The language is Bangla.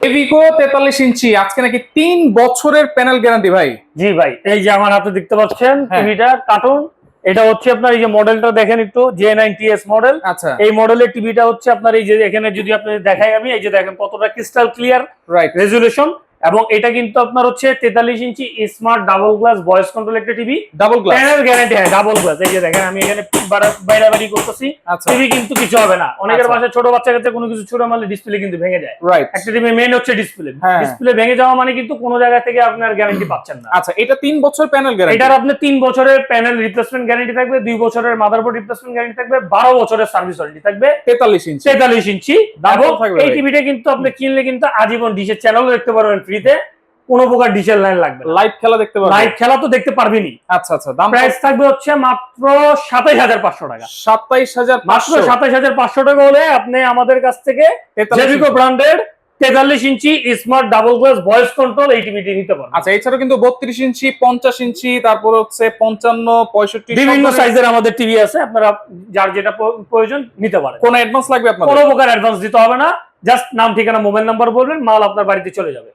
এভিকো 43 ইঞ্চি আজকে নাকি 3 বছরের প্যানেল গ্যারান্টি ভাই। জি ভাই, এই যে আমার হাতে দেখতে পাচ্ছেন টিভিটা কার্টুন, এটা হচ্ছে আপনার এই যে মডেলটা দেখেন একটু J90S মডেল। আচ্ছা, এই মডেলের টিভিটা হচ্ছে আপনার এই যে এখানে যদি আপনি দেখাই আমি এই যে দেখেন কতটা ক্রিস্টাল ক্লিয়ার রাইট রেজুলেশন, এবং এটা কিন্তু আপনার হচ্ছে 43 inch smart double glass voice control একটা TV, double glass panel guarantee. হ্যাঁ ডাবল গ্লাস, এই যে দেখেন আমি এখানে বাইরাবাড়ি করতেছি, আচ্ছা টিভি কিন্তু কিছু হবে না। অনেকের বাসায় ছোট বাচ্চা কাছে কোনো কিছু ছোট মারলে ডিসপ্লে কিন্তু ভেঙে যায়। রাইট, একটা টিভি মেইন হচ্ছে ডিসপ্লে, হ্যাঁ। ডিসপ্লে ভেঙে যাওয়া মানে কিন্তু কোনো জায়গা থেকে আপনার গ্যারান্টি পাচ্ছেন না। আচ্ছা, এটা 3 বছর প্যানেল গ্যারান্টি। এটার আপনি 3 বছরের প্যানেল রিপ্লেসমেন্ট গ্যারান্টি থাকবে, 2 বছরের মাদারবোর্ড রিপ্লেসমেন্ট গ্যারান্টি থাকবে, 12 বছরের সার্ভিস ওয়ারেন্টি থাকবে। 43 ইঞ্চি 43 ইঞ্চি ডাবল এবং থাকবে এই ভাই। টিভিটা কিন্তু আপনি কিনলে কিন্তু আজীবন ডিশের চ্যানেলও দেখতে পারবেন ফ্রিতে, কোনো প্রকার ডিশের লাইন লাগবে না। লাইভ খেলা দেখতে পারবেন। লাইভ খেলা তো দেখতে পারবেনই। আচ্ছা আচ্ছা, দাম প্রাইস থাকবে হচ্ছে মাত্র 27500 টাকা। 27500 মাত্র 27500 টাকা হলে আপনি আমাদের কাছ থেকে জেভিকো ব্র্যান্ডের 43 inch smart double glass voice control এই টিভিটি নিতে পারবেন। আচ্ছা, এছাড়াও কিন্তু 32 ইঞ্চি, 50 ইঞ্চি, তারপর হচ্ছে 55, 65 বিভিন্ন সাইজের আমাদের টিভি আছে, আপনারা যার যেটা প্রয়োজন নিতে পারেন। কোন অ্যাডভান্স লাগবে আপনাদের? কোনো প্রকার অ্যাডভান্স দিতে হবে না, জাস্ট নাম ঠিকানা মোবাইল নাম্বার বলবেন, মাল আপনার বাড়িতে চলে যাবে।